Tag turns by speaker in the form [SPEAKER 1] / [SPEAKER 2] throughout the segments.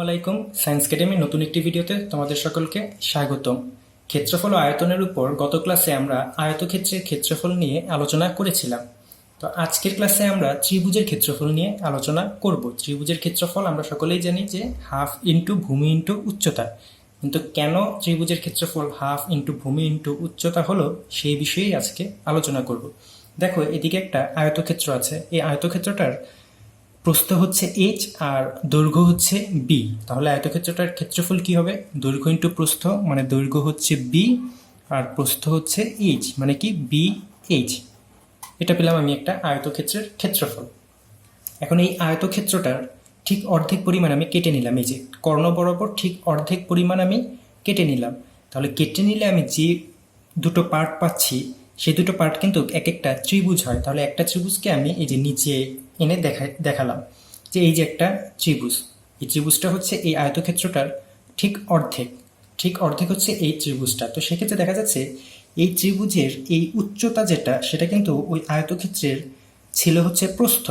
[SPEAKER 1] আলাইকুম। সায়েন্স একাডেমির নতুন একটি ভিডিওতে তোমাদের সকলকে স্বাগতম। ক্ষেত্রফল ও আয়তনের উপর গত ক্লাসে আমরা আয়তক্ষেত্রের ক্ষেত্রফল নিয়ে আলোচনা করেছিলাম। তো আজকের ক্লাসে আমরা ত্রিভুজের ক্ষেত্রফল নিয়ে আলোচনা করব। ত্রিভুজের ক্ষেত্রফল আমরা সকলেই জানি যে হাফ ইন্টু ভূমি ইন্টু উচ্চতা, কিন্তু কেন ত্রিভুজের ক্ষেত্রফল হাফ ইন্টু ভূমি ইন্টু উচ্চতা হলো সেই বিষয়েই আজকে আলোচনা করব। দেখো, এদিকে একটা আয়তক্ষেত্র আছে। এই আয়তক্ষেত্রটার প্রস্থ হচ্ছে এইচ আর দৈর্ঘ্য হচ্ছে বি। তাহলে আয়তক্ষেত্রটার ক্ষেত্রফল কি হবে? দৈর্ঘ্য ইন্টু প্রস্থ, মানে দৈর্ঘ্য হচ্ছে বি আর প্রস্থ হচ্ছে এইচ, মানে কি বি এইচ। এটা পেলাম আমি একটা আয়তক্ষেত্রের ক্ষেত্রফল। এখন এই আয়তক্ষেত্রটার ঠিক অর্ধেক পরিমাণ আমি কেটে নিলাম। এই যে কর্ণ বরাবর ঠিক অর্ধেক পরিমাণ আমি কেটে নিলাম। তাহলে কেটে নিলে আমি যে দুটো পার্ট পাচ্ছি সেই দুটো পার্ট কিন্তু এক একটা ত্রিভুজ হয়। তাহলে একটা ত্রিভুজকে আমি এই যে নিচে এনে দেখালাম যে এই যে একটা ত্রিভুজ, এই ত্রিভুজটা হচ্ছে এই আয়তক্ষেত্রটার ঠিক অর্ধেক হচ্ছে এই ত্রিভুজটা। তো সেক্ষেত্রে দেখা যাচ্ছে এই ত্রিভুজের এই উচ্চতা যেটা, সেটা কিন্তু ওই আয়তক্ষেত্রের ছিল হচ্ছে প্রস্থ।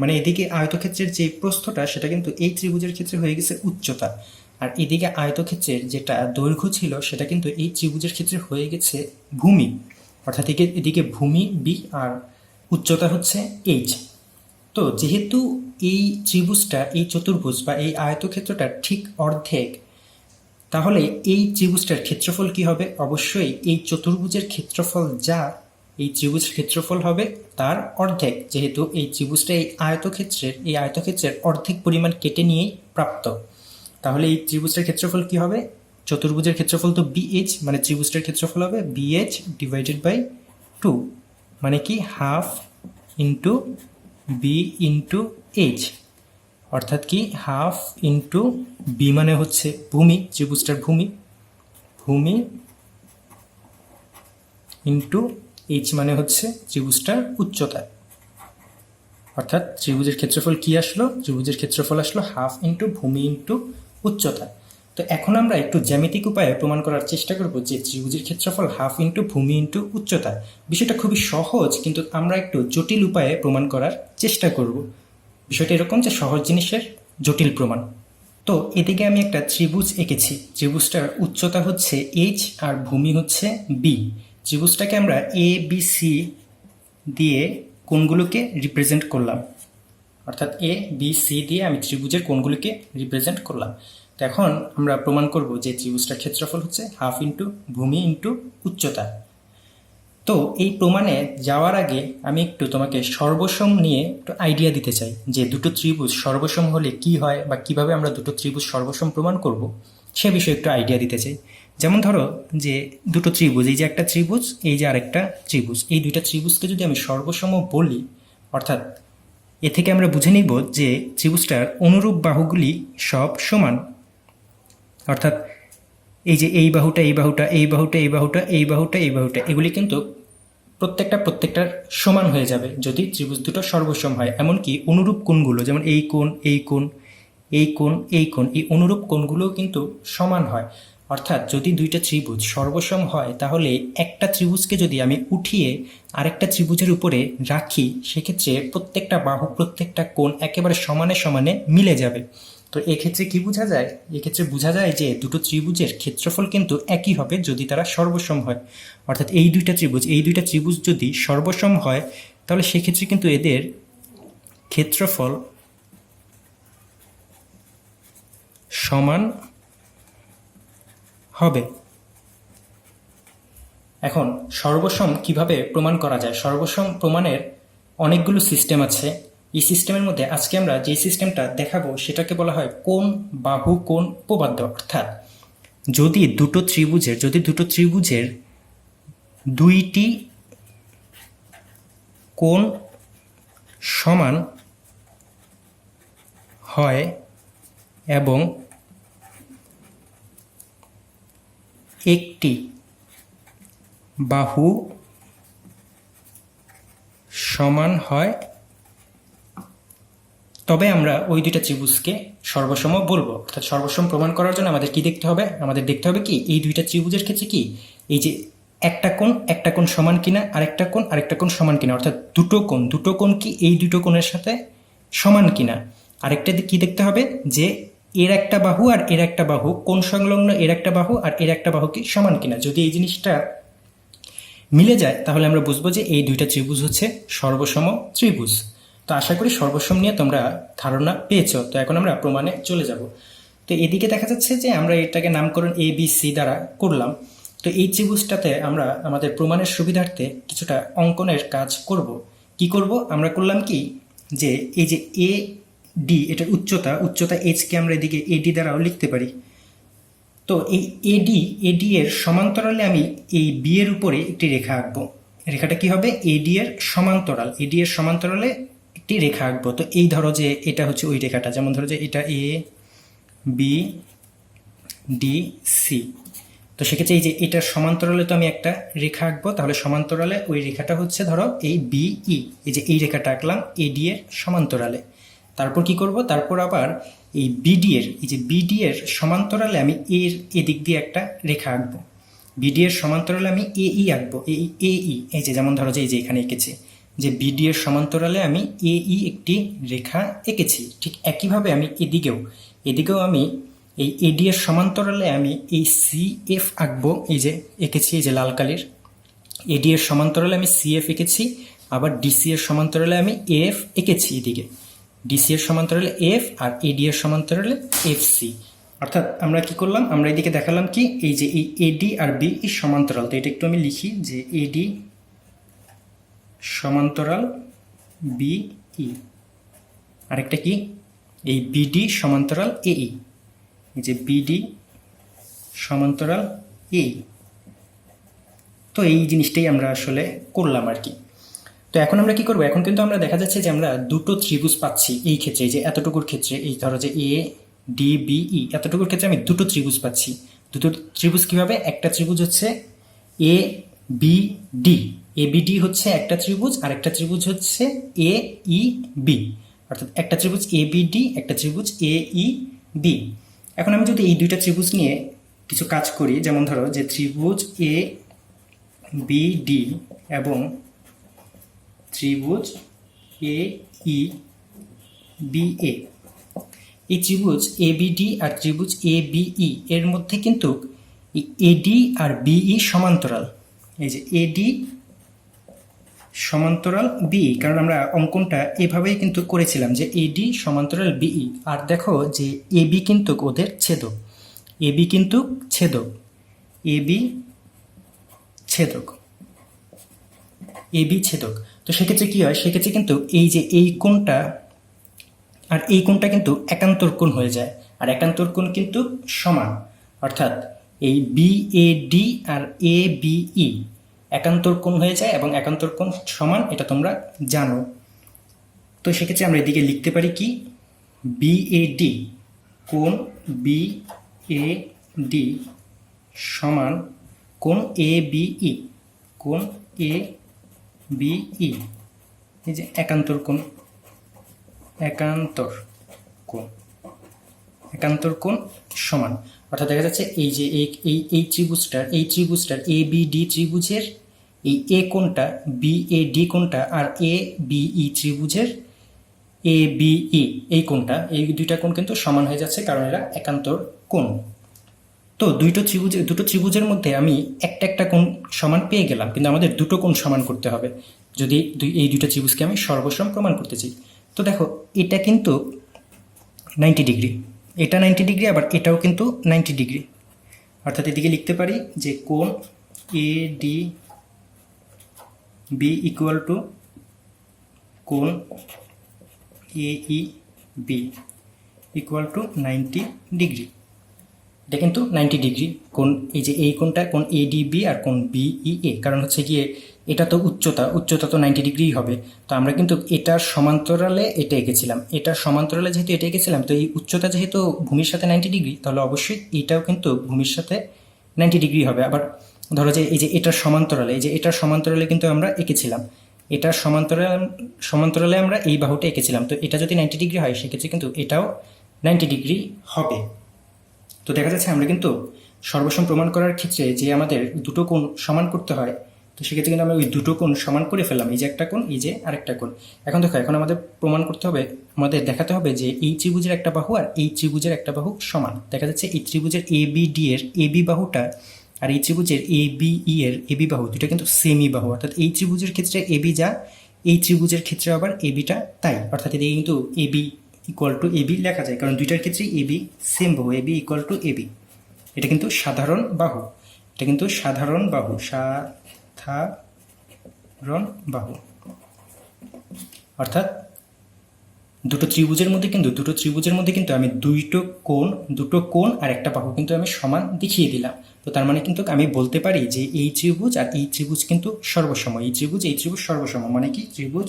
[SPEAKER 1] মানে এদিকে আয়তক্ষেত্রের যে প্রস্থটা সেটা কিন্তু এই ত্রিভুজের ক্ষেত্রে হয়ে গেছে উচ্চতা, আর এদিকে আয়তক্ষেত্রের যেটা দৈর্ঘ্য ছিল সেটা কিন্তু এই ত্রিভুজের ক্ষেত্রে হয়ে গেছে ভূমি। অর্থাৎ এদিকে ভূমি বি আর উচ্চতা হচ্ছে এইচ। তো যেহেতু এই ত্রিভুজটা, এই চতুর্ভুজ বা এই আয়তক্ষেত্রটা ঠিক অর্ধেক, তাহলে এই ত্রিভুজটার ক্ষেত্রফল কি হবে? অবশ্যই এই চতুর্ভুজের ক্ষেত্রফল যা, এই ত্রিভুজের ক্ষেত্রফল হবে তার অর্ধেক, যেহেতু এই ত্রিভুজটা এই আয়তক্ষেত্রের অর্ধেক পরিমাণ কেটে নিয়েই প্রাপ্ত। তাহলে এই ত্রিভুজটার ক্ষেত্রফল কি হবে? চতুর্ভুজের ক্ষেত্রফল তো বিএইচ, মানে ত্রিভুজটার ক্ষেত্রফল হবে বিএইচ ডিভাইডেড বাই 2, মানে কি half into B into H, অর্থাৎ কি হাফ ইন্টু বি মানে হচ্ছে ভূমি, ত্রিভুজটার ভূমি ইন্টু এইচ মানে হচ্ছে ত্রিভুজটার উচ্চতা। অর্থাৎ ত্রিভুজের ক্ষেত্রফল কি আসলো? ত্রিভুজের ক্ষেত্রফল আসলো হাফ ইন্টু ভূমি ইন্টু উচ্চতা। তো এখন আমরা একটু জ্যামিতিক উপায়ে প্রমাণ করার চেষ্টা করব যে ত্রিভুজের ক্ষেত্রফল হাফ ইন্টু ভূমি ইন্টু উচ্চতা। বিষয়টা খুবই সহজ, কিন্তু আমরা একটু জটিল উপায়ে প্রমাণ করার চেষ্টা করব। বিষয়টা এরকম যে সহজ জিনিসের জটিল প্রমাণ। তো এদিকে আমি একটা ত্রিভুজ এঁকেছি। ত্রিভুজটার উচ্চতা হচ্ছে এইচ আর ভূমি হচ্ছে বি। ত্রিভুজটাকে আমরা এ বি সি দিয়ে কোণগুলোকে রিপ্রেজেন্ট করলাম, অর্থাৎ এ বি সি দিয়ে আমি ত্রিভুজের কোণগুলোকে রিপ্রেজেন্ট করলাম। তো এখন আমরা প্রমাণ করব যে ত্রিভুজটার ক্ষেত্রফল হচ্ছে হাফ ইন্টু ভূমি ইন্টু উচ্চতা। তো এই প্রমাণে যাওয়ার আগে আমি একটু তোমাকে সর্বসম নিয়ে একটু আইডিয়া দিতে চাই, যে দুটো ত্রিভুজ সর্বসম হলে কি হয় বা কিভাবে আমরা দুটো ত্রিভুজ সর্বসম প্রমাণ করব সে বিষয়ে একটু আইডিয়া দিতে চাই। যেমন ধরো যে দুটো ত্রিভুজ, এই যে একটা ত্রিভুজ, এই যে আরেকটা ত্রিভুজ, এই দুইটা ত্রিভুজকে যদি আমি সর্বসম বলি, অর্থাৎ এ থেকে আমরা বুঝে নিব যে ত্রিভুজটার অনুরূপ বাহুগুলি সব সমান। অর্থাৎ এই যে এই বাহুটা এই বাহুটা এই বাহুটা এই বাহুটা এই বাহুটা এই বাহুটা, এগুলি কিন্তু প্রত্যেকটার সমান হয়ে যাবে যদি ত্রিভুজ দুটো সর্বসম হয়। এমনকি অনুরূপ কোণগুলো, যেমন এই কোণ এই কোণ এই কোণ এই কোণ, এই অনুরূপ কোণগুলোও কিন্তু সমান হয়। অর্থাৎ যদি দুইটা ত্রিভুজ সর্বসম হয়, তাহলে একটা ত্রিভুজকে যদি আমি উঠিয়ে আরেকটা ত্রিভুজের উপরে রাখি, সেক্ষেত্রে প্রত্যেকটা বাহু প্রত্যেকটা কোণ একেবারে সমানে সমানে মিলে যাবে। তো এক্ষেত্রে কি বোঝা যায়? এক্ষেত্রে বোঝা যায় যে দুটো ত্রিভুজের ক্ষেত্রফল কিন্তু একই হবে যদি তারা সর্বসম হয়। অর্থাৎ এই দুইটা ত্রিভুজ যদি সর্বসম হয়, তাহলে সেক্ষেত্রে কিন্তু এদের ক্ষেত্রফল সমান হবে। এখন সর্বসম কিভাবে প্রমাণ করা যায়? সর্বসম প্রমাণের অনেকগুলো সিস্টেম আছে। এই সিস্টেমের মধ্যে আজকে আমরা যে সিস্টেমটা দেখাবো সেটাকে বলা হয় কোণ বাহু কোণ উপপাদ্য। অর্থাৎ যদি দুটো ত্রিভুজের দুইটি কোণ সমান হয় এবং একটি বাহু সমান হয়, তবে আমরা ওই দুইটা ত্রিভুজকে সর্বসম বলবো। অর্থাৎ সর্বসম প্রমাণ করার জন্য আমাদের কি দেখতে হবে? আমাদের দেখতে হবে কি এই দুইটা ত্রিভুজের ক্ষেত্রে কি এই যে একটা কোণ সমান কিনা, আরেকটা কোণ সমান কিনা। অর্থাৎ দুটো কোণ কি এই দুটো কোণের সাথে সমান কিনা। আরেকটা কি দেখতে হবে যে এর একটা বাহু আর এর একটা বাহু কোণ সংলগ্ন এর একটা বাহু আর এর একটা বাহু কি সমান কিনা। যদি এই জিনিসটা মিলে যায় তাহলে আমরা বুঝবো যে এই দুইটা ত্রিভুজ হচ্ছে সর্বসম ত্রিভুজ। তো আশা করি সর্বসম নিয়ে তোমরা ধারণা পেয়েছো। তো এখন আমরা প্রমাণে চলে যাব। তো এদিকে দেখা যাচ্ছে যে আমরা এটাকে নামকরণ এ বি সি দ্বারা করলাম। তো এই ত্রিভুজটাতে আমরা আমাদের প্রমাণের সুবিধার্থে কিছুটা অঙ্কনের কাজ করব। কি করব? আমরা করলাম কি যে এই যে এ ডি এটার উচ্চতা এইচকে আমরা এদিকে এডি দ্বারাও লিখতে পারি। তো এই এডি এর সমান্তরালে আমি এই বি এর উপরে একটি রেখা আঁকবো। রেখাটা কি হবে? এডি এর সমান্তরালে একটি রেখা আঁকবো। তো এই ধরো যে এটা হচ্ছে ওই রেখাটা, যেমন ধরো যে এটা এ বি ডি সি। তো সেক্ষেত্রে এই যে এটার সমান্তরালে তো আমি একটা রেখা আঁকবো, তাহলে সমান্তরালে ওই রেখাটা হচ্ছে ধরো এই বিই, এই যে এই রেখাটা আঁকলাম এডি এর সমান্তরালে। তারপর কি করব? তারপর আবার এই বিডি এর সমান্তরালে আমি এর এদিক দিয়ে একটা রেখা আঁকবো। বিডি এর সমান্তরালে আমি এই আঁকবো, এই যে যেমন ধরো যে এই যে এখানে এঁকেছি যে বিডি এর সমান্তরালে আমি এই একটি রেখা এঁকেছি। ঠিক একইভাবে আমি এদিকেও আমি এই এডি এর সমান্তরালে আমি এই সিএফ আঁকবো। এই যে এঁকেছি এই যে লাল কালির, এডি এর সমান্তরালে আমি সিএফ এঁকেছি, আবার ডিসি এর সমান্তরালে আমি এফ এঁকেছি এদিকে। ডিসি এর সমান্তরালে এফ আর এডি এর সমান্তরালে এফ সি। অর্থাৎ আমরা কি করলাম? আমরা এদিকে দেখালাম কি এই যে এই এডি আর বি এই সমান্তরাল। তো এটা একটু আমি লিখি যে এডি সমান্তরাল বিই, আরেকটা কি এই বিডি সমান্তরাল এই যে বিডি সমান্তরাল এই। তো এই জিনিসটাই আমরা আসলে করলাম আর কি। তো এখন আমরা কি করবো? এখন কিন্তু আমরা দেখা যাচ্ছে যে আমরা দুটো ত্রিভুজ পাচ্ছি এই ক্ষেত্রে। যে এতটুকুর ক্ষেত্রে এই ধরো যে এ ডি বিই এতটুকুর ক্ষেত্রে আমি দুটো ত্রিভুজ পাচ্ছি। দুটো ত্রিভুজ কিভাবে? একটা ত্রিভুজ হচ্ছে A B D, A B D হচ্ছে একটা ত্রিভুজ, আর একটা ত্রিভুজ হচ্ছে এ ই বি। অর্থাৎ একটা ত্রিভুজ এ বি ডি, একটা ত্রিভুজ এ ই বি। এখন আমি যদি এই দুইটা ত্রিভুজ নিয়ে কিছু কাজ করি, যেমন ধরো যে ত্রিভুজ এ বি ডি এবং ত্রিভুজ এ ই বি এ, এই ত্রিভুজ এ বি ডি আর ত্রিভুজ এ বিই এর মধ্যে কিন্তু এডি আর বিই সমান্তরাল। এই যে এডি সমান্তরাল বিই, কারণ আমরা অঙ্কনটা এভাবেই কিন্তু করেছিলাম যে এডি সমান্তরাল বিই। আর দেখো যে এবি কিন্তু ওদের ছেদক, এবি কিন্তু ছেদক, এবি ছেদক, এবি ছেদক। তো সেক্ষেত্রে কি হয়? সেক্ষেত্রে কিন্তু এই যে এই কোণটা আর এই কোণটা কিন্তু একান্তর কোণ হয়ে যায়, আর একান্তর কোণ কিন্তু সমান। অর্থাৎ এই বি এ ডি আর এ বিই একান্তর কোণ হয়ে যায় এবং একান্তর কোণ সমান, এটা তোমরা জানো। তো সেক্ষেত্রে আমরা এদিকে লিখতে পারি কি বি এ ডি কোণ বি এ ডি সমান কোণ এ বিই, কোণ এ বিই, এই যে একান্তর কোণ, একান্তর কোণ সমান। অর্থাৎ দেখা যাচ্ছে এই যে এই ত্রিভুজটার এ বি ডি ত্রিভুজের এই এ কোণটা, বি এ ডি কোণটা, আর এ বিই ত্রিভুজের এ বিই এই কোণটা, এই দুইটা কোণ কিন্তু সমান হয়ে যাচ্ছে, কারণ এরা একান্তর কোণ। তো দুটো ত্রিভুজের মধ্যে আমি একটা কোণ সমান পেয়ে গেলাম, কিন্তু আমাদের দুটো কোণ সমান করতে হবে যদি এই দুইটা ত্রিভুজকে আমি সর্বসম প্রমাণ করতে চাই। তো দেখো এটা কিন্তু 90 ডিগ্রি, এটা 90 ডিগ্রি, আবার এটাও কিন্তু 90 ডিগ্রি। অর্থাৎ এদিকে লিখতে পারি যে কোণ A D B equal to কোণ A E B equal to 90 degree. এটা কিন্তু 90 ডিগ্রি কোণ, এই যে এই কোণটা কোণ এ ডি বি আর কোণ বিই এ, কারণ হচ্ছে গিয়ে এটা তো উচ্চতা তো 90 ডিগ্রিই হবে। তো আমরা কিন্তু এটার সমান্তরালে এটা এঁকেছিলাম, এটার সমান্তরালে যেহেতু এটা এঁকেছিলাম, তো এই উচ্চতা যেহেতু ভূমির সাথে 90 ডিগ্রি, তাহলে অবশ্যই এটাও কিন্তু ভূমির সাথে 90 ডিগ্রি হবে। আবার ধরো যে এই যে এটার সমান্তরালে, এই যে এটার সমান্তরালে কিন্তু আমরা এঁকেছিলাম, এটার সমান্তরালে আমরা এই বাহুটা এঁকেছিলাম। তো এটা যদি 90 ডিগ্রি হয় সেক্ষেত্রে কিন্তু এটাও 90 ডিগ্রি হবে। তো দেখা যাচ্ছে আমরা কিন্তু সর্বসম প্রমাণ করার ক্ষেত্রে যে আমাদের দুটো কোণ সমান করতে হয়, তো সেক্ষেত্রে কিন্তু আমরা ওই দুটো কোণ সমান করে ফেললাম, এই যে একটা কোণ, এই যে আরেকটা কোণ। এখন দেখো, এখন আমাদের প্রমাণ করতে হবে, আমাদের দেখাতে হবে যে এই ত্রিভুজের একটা বাহু আর এই ত্রিভুজের একটা বাহু সমান। দেখা যাচ্ছে এই ত্রিভুজের ABD এর AB বাহুটা আর এই ত্রিভুজের ABE এর AB বাহু দুটো কিন্তু সেমই বাহু, অর্থাৎ এই ত্রিভুজের ক্ষেত্রে AB যা, এই ত্রিভুজের ক্ষেত্রে আবার ABটা তাই, অর্থাৎ এদিকে কিন্তু AB ইকুয়াল টু AB লেখা যায়, কারণ দুইটার ক্ষেত্রেই AB সেম বাহু, AB ইকুয়াল টু AB। এটা কিন্তু সাধারণ বাহু, এটা কিন্তু সাধারণ বাহু, সাধারণ বাহু, অর্থাৎ দুটো ত্রিভুজের মধ্যে কিন্তু আমি দুটো কোণ আর একটা বাহু কিন্তু আমি সমান দেখিয়ে দিলাম। তো তার মানে কিন্তু আমি বলতে পারি যে এই ত্রিভুজ আর এই ত্রিভুজ কিন্তু সর্বসম, এই ত্রিভুজ সর্বসম, মানে কি ত্রিভুজ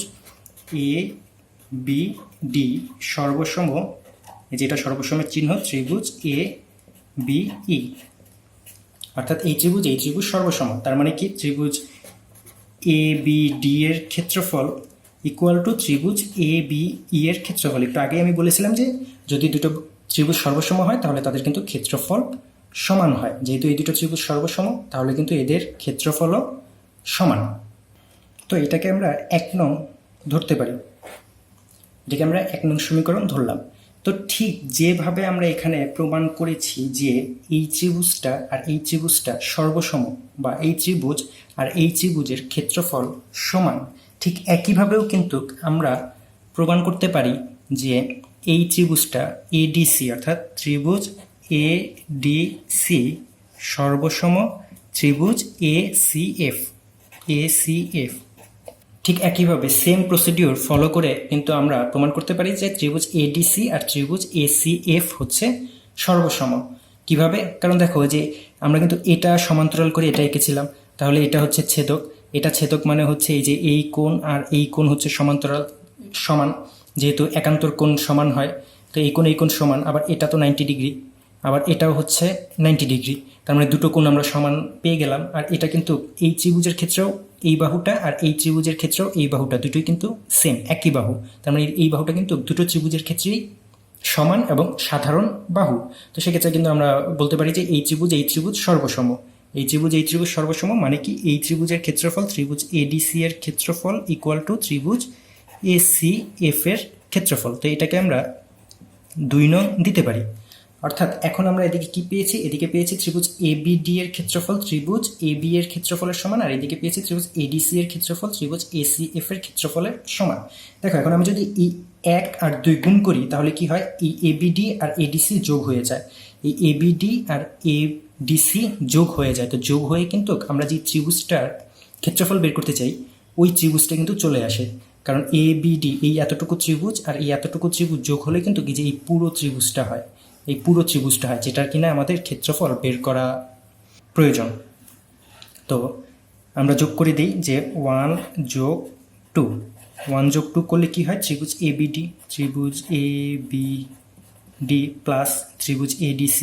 [SPEAKER 1] ABD সর্বসম, যেটা সর্বসমের চিহ্ন, ত্রিভুজ ABE, অর্থাৎ এই ত্রিভুজ সর্বসম। তার মানে কি ত্রিভুজ ABD এর ক্ষেত্রফল ইকুয়াল টু ত্রিভুজ ABE এর ক্ষেত্রফল। একটু আগে আমি বলেছিলাম যে যদি দুটো ত্রিভুজ সর্বসম হয় তাহলে তাদের কিন্তু ক্ষেত্রফল সমান হয়। যেহেতু এই দুটো ত্রিভুজ সর্বসম, তাহলে কিন্তু এদের ক্ষেত্রফলও সমান। তো এটাকে আমরা 1 নং ধরতে পারি, এটাকে আমরা 1 নং সমীকরণ ধরলাম। তো ঠিক যেভাবে আমরা এখানে প্রমাণ করেছি যে এই ত্রিভুজটা আর এই ত্রিভুজটা সর্বসম, বা এই ত্রিভুজ আর এই ত্রিভুজের ক্ষেত্রফল সমান, ঠিক একইভাবেও কিন্তু আমরা প্রমাণ করতে পারি যে এই ত্রিভুজটা ADC, অর্থাৎ ত্রিভুজ ADC সর্বসম ত্রিভুজ ACF। ঠিক একইভাবে সেম প্রসিডিউর ফলো করে কিন্তু আমরা প্রমাণ করতে পারি যে ত্রিভুজ ADC আর ত্রিভুজ ACF হচ্ছে সর্বসম। কিভাবে? কারণ দেখো যে আমরা কিন্তু এটা সমান্তরাল করে এটা এঁকেছিলাম, তাহলে এটা হচ্ছে ছেদক, এটা ছেদক মানে হচ্ছে এই যে এই কোণ আর এই কোণ হচ্ছে সমান্তরাল সমান, যেহেতু একান্তর কোণ সমান হয়, তো এই কোণ সমান, আবার এটা তো 90 ডিগ্রি, আবার এটাও হচ্ছে 90 ডিগ্রি, তার মানে দুটো কোণ আমরা সমান পেয়ে গেলাম। আর এটা কিন্তু এই ত্রিভুজের ক্ষেত্রেও এই বাহুটা আর এই ত্রিভুজের ক্ষেত্রেও এই বাহুটা দুটোই কিন্তু সেম, একই বাহু, তার মানে এই বাহুটা কিন্তু দুটো ত্রিভুজের ক্ষেত্রেই সমান এবং সাধারণ বাহু। তো সেক্ষেত্রে কিন্তু আমরা বলতে পারি যে এই ত্রিভুজ সর্বসম, এই ত্রিভুজ সর্বসম, মানে কি এই ত্রিভুজের ক্ষেত্রফল, ত্রিভুজ ADC এর ক্ষেত্রফল ইকুয়াল টু ত্রিভুজ ACF এর ক্ষেত্রফল। তো এটাকে আমরা 2 নং দিতে পারি। অর্থাৎ এখন আমরা এদিকে কি পেয়েছি, এদিকে পেয়েছি ত্রিভুজ ABD এর ক্ষেত্রফল ত্রিভুজ AB এর ক্ষেত্রফলের সমান, আর এদিকে পেয়েছি ত্রিভুজ ADC এর ক্ষেত্রফল ত্রিভুজ ACF এর ক্ষেত্রফলের সমান। দেখো এখন আমি যদি এই 1 আর 2 গুণ করি তাহলে কি হয়, এই ABD আর ADC যোগ হয়ে যায়, এই ABD আর ADC যোগ হয়ে যায়। তো যোগ হয়ে কিন্তু আমরা যে ত্রিভুজটার ক্ষেত্রফল বের করতে চাই ওই ত্রিভুজটা কিন্তু চলে আসে, কারণ ABD এই এতটুকু ত্রিভুজ আর এই এতটুকু ত্রিভুজ যোগ হলে কিন্তু কি যে এই পুরো ত্রিভুজটা হয়, এই পুরো ত্রিভুজটা হয়, যেটার কিনা আমাদের ক্ষেত্রফল বের করা প্রয়োজন। তো আমরা যোগ করে দিই যে 1 যোগ 2 করলে কি হয়, ত্রিভুজ ABD প্লাস ত্রিভুজ ADC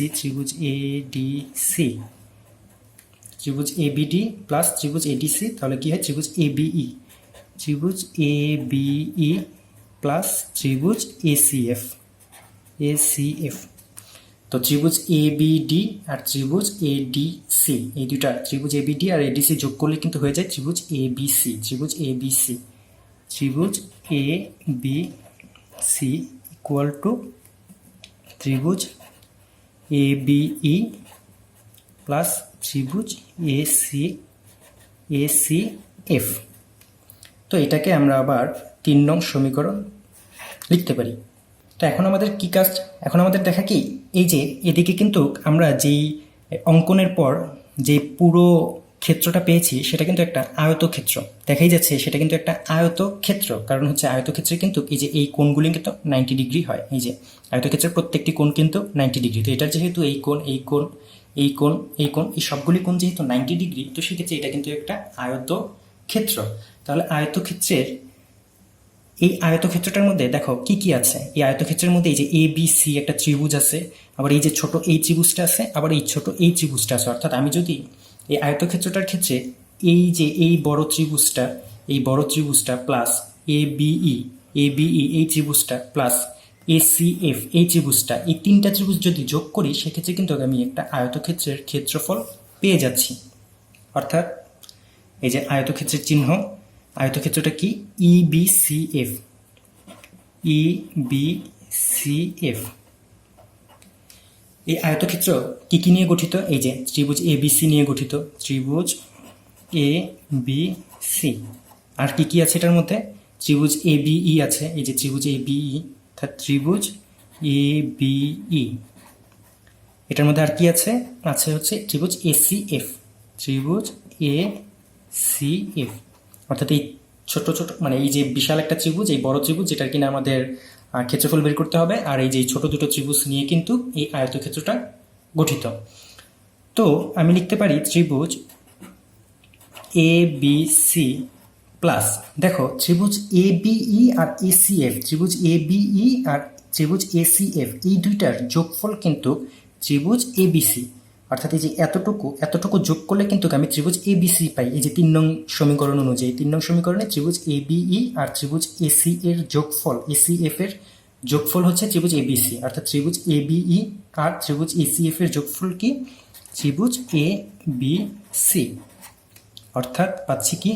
[SPEAKER 1] প্লাস ত্রিভুজ ADC, তাহলে কি হয় ত্রিভুজ ABE প্লাস ত্রিভুজ ACF। তো ত্রিভুজ ABD আর ত্রিভুজ ADC, এই দুটা ত্রিভুজ ABD আর ADC যোগ করলে কিন্তু হয়ে যায় ত্রিভুজ ABC ইকুয়াল টু ত্রিভুজ ABE প্লাস ত্রিভুজ ACF। তো এটাকে আমরা আবার 3 নং সমীকরণ লিখতে পারি। তো এখন আমাদের কি কাজ, এখন আমাদের দেখা কি, এই যে এদিকে কিন্তু আমরা যেই অঙ্কনের পর যে পুরো ক্ষেত্রটা পেয়েছি সেটা কিন্তু একটা আয়তক্ষেত্র, দেখাই যাচ্ছে সেটা কিন্তু একটা আয়তক্ষেত্র, কারণ হচ্ছে আয়তক্ষেত্রে কিন্তু এই যে এই কোণগুলি কিন্তু 90 ডিগ্রি হয়, এই যে আয়তক্ষেত্রের প্রত্যেকটি কোণ কিন্তু 90 ডিগ্রি। তো এটার যেহেতু এই কোণ এই সবগুলি কোণ যেহেতু 90 ডিগ্রি, তো সেক্ষেত্রে এটা কিন্তু একটা আয়তক্ষেত্র। তাহলে এই আয়তক্ষেত্রটার মধ্যে দেখো কি কি আছে, এই আয়তক্ষেত্রের মধ্যে এই যে ABC একটা ত্রিভুজ আছে, আবার এই যে ছোট এই ত্রিভুজটা আছে, আবার এই ছোট এই ত্রিভুজটা আছে। অর্থাৎ আমি যদি এই আয়তক্ষেত্রটার ক্ষেত্রে এই যে এই বড় ত্রিভুজটা প্লাস ABE এই ত্রিভুজটা প্লাস ACF এই ত্রিভুজটা, এই 3টা ত্রিভুজ যদি যোগ করি সেক্ষেত্রে কিন্তু আমি একটা আয়তক্ষেত্রের ক্ষেত্রফল পেয়ে যাচ্ছি। অর্থাৎ এই যে আয়তক্ষেত্রের চিহ্ন, আয়তক্ষেত্রটা কি EBCF, EBCF। এই আয়তক্ষেত্র কি কি নিয়ে গঠিত? এই যে ত্রিভুজ ABC নিয়ে গঠিত, ত্রিভুজ ABC। আর কি কি আছে এটার মধ্যে? ত্রিভুজ ABE আছে, এই যে ত্রিভুজ ABE, অর্থাৎ ত্রিভুজ ABE। এটার মধ্যে আর কি আছে? আছে হচ্ছে ত্রিভুজ ACF, ত্রিভুজ ACF। অর্থাৎ এই ছোট ছোট মানে এই যে বিশাল একটা ত্রিভুজ, এই বড় ত্রিভুজ যেটার কিনা আমাদের ক্ষেত্রফল বের করতে হবে, আর এই যে ছোট দুটো ত্রিভুজ নিয়ে কিন্তু এই আয়তক্ষেত্রটা গঠিত। তো আমি লিখতে পারি ত্রিভুজ ABC প্লাস, দেখো ত্রিভুজ ABE আর ACF, ত্রিভুজ ABE আর ত্রিভুজ ACF এই দুইটার যোগফল কিন্তু ত্রিভুজ ABC। অর্থাৎ এই যে এতটুকু যোগ করলে কিন্তু আমি ত্রিভুজ ABC পাই। এই যে 3 নং সমীকরণ অনুযায়ী, 3 নং সমীকরণে ত্রিভুজ ABE আর ত্রিভুজ AC এর যোগফল, ACF এর যোগফল হচ্ছে ত্রিভুজ ABC। অর্থাৎ ত্রিভুজ ABE আর ত্রিভুজ ACF এর যোগফল কি? ত্রিভুজ ABC। অর্থাৎ পাচ্ছি কি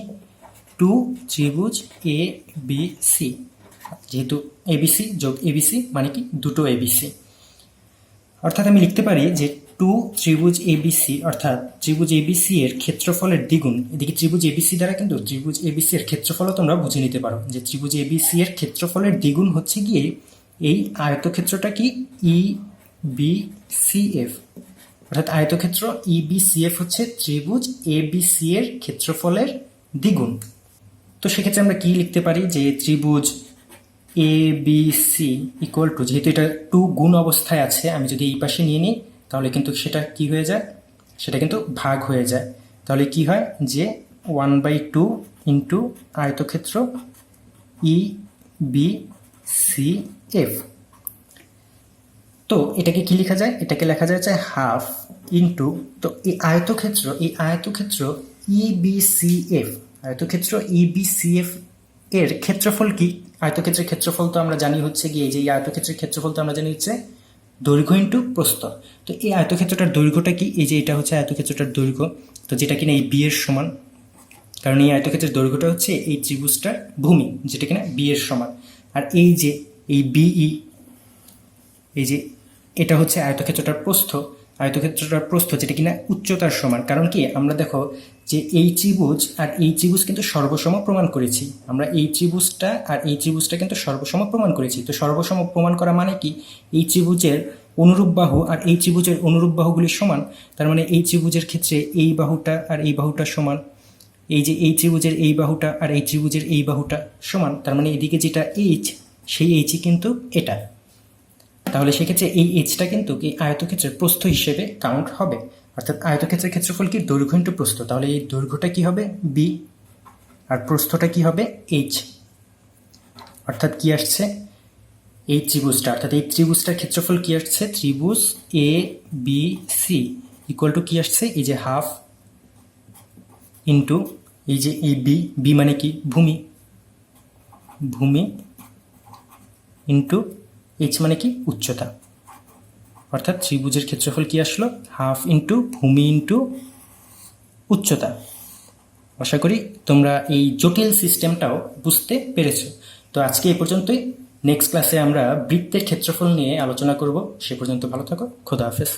[SPEAKER 1] 2 ত্রিভুজ ABC। যেহেতু ABC যোগ ABC মানে কি দুটো ABC। অর্থাৎ আমি লিখতে পারি যে 2 ত্রিভুজ ABC অর্থাৎ ত্রিভুজ ABC এর ক্ষেত্রফলের দ্বিগুণ। এদিকে ত্রিভুজ ABC দ্বারা কিন্তু ত্রিভুজ ABC এর ক্ষেত্রফলও তোমরা বুঝে নিতে পারো যে ত্রিভুজ ABC এর ক্ষেত্রফলের দ্বিগুণ হচ্ছে গিয়ে এই আয়তক্ষেত্রটা কি EBCF। অর্থাৎ আয়তক্ষেত্র EBCF হচ্ছে ত্রিভুজ ABC এর ক্ষেত্রফলের দ্বিগুণ। তো সেক্ষেত্রে আমরা কি লিখতে পারি যে ত্রিভুজ ABC ইকুয়াল টু, যেহেতু এটা 2 গুণ অবস্থায় আছে, আমি যদি এই পাশে নিয়ে নিই তাহলে কিন্তু সেটা কি হয়ে যায়? সেটা কিন্তু ভাগ হয়ে যায়। তাহলে কি হয় যে 1/2 ইন্টু আয়তক্ষেত্র EBCF। তো এটাকে কি লেখা যায়? এটাকে লেখা যায় হাফ ইন্টু, তো এই আয়তক্ষেত্র EBCF, আয়তক্ষেত্র EBCF এর ক্ষেত্রফল কি? আয়তক্ষেত্রের ক্ষেত্রফল তো আমরা জানি হচ্ছে গিয়ে, এই যে আয়তক্ষেত্রের ক্ষেত্রফল তো আমরা জানি হচ্ছে দৈর্ঘ্য ইন্টু প্রস্থ। তো এই আয়তক্ষেত্রটার দৈর্ঘ্যটা কি? এই যে এটা হচ্ছে আয়তক্ষেত্রটার দৈর্ঘ্য, তো যেটা কিনা এই B এর সমান, কারণ এই আয়তক্ষেত্রের দৈর্ঘ্যটা হচ্ছে এই ত্রিভুজটার ভূমি, যেটা কিনা B এর সমান। আর এই যে এই BE, এই যে এটা হচ্ছে আয়তক্ষেত্রটার প্রস্থ, যেটা কিনা উচ্চতার সমান। কারণ কি আমরা দেখো যে এই ত্রিভুজ আর এই ত্রিভুজ কিন্তু সর্বসম প্রমাণ করেছি, আমরা এই ত্রিভুজটা আর এই ত্রিভুজটা কিন্তু সর্বসম প্রমাণ করেছি। তো সর্বসম প্রমাণ করা মানে কি? এই ত্রিভুজের অনুরূপ বাহু আর এই ত্রিভুজের অনুরূপ বাহুগুলি সমান। তার মানে এই ত্রিভুজের ক্ষেত্রে এই বাহুটা আর এই বাহুটা সমান, এই যে এই ত্রিভুজের এই বাহুটা আর এই ত্রিভুজের এই বাহুটা সমান। তার মানে এদিকে যেটা H, সেই Hই কিন্তু এটা। তাহলে সেক্ষেত্রে এই Hটা কিন্তু এই আয়তক্ষেত্রের প্রস্থ হিসেবে কাউন্ট হবে। অর্থাৎ আয়তক্ষেত্রের ক্ষেত্রফল কি? দৈর্ঘ্য ইন্টু প্রস্থ। তাহলে এই দৈর্ঘ্যটা কি হবে? B, আর প্রস্থটা কি হবে? H। অর্থাৎ কি আসছে? এই ত্রিভুজটা, অর্থাৎ এই ত্রিভুজটার ক্ষেত্রফল কি আসছে? ত্রিভুজ ABC ইকুয়াল টু কি আসছে? এই যে হাফ ইন্টু এই যে এই B মানে কি? ভূমি ইন্টু H মানে কি? উচ্চতা। অর্থাৎ ত্রিভুজের ক্ষেত্রফল কি আসলো? হাফ ইন্টু ভূমি ইন্টু উচ্চতা। আশা করি তোমরা এই জটিল সিস্টেমটাও বুঝতে পেরেছো। তো আজকে এই পর্যন্তই। নেক্সট ক্লাসে আমরা বৃত্তের ক্ষেত্রফল নিয়ে আলোচনা করব। সে পর্যন্ত ভালো থাকো। খোদা হাফেজ।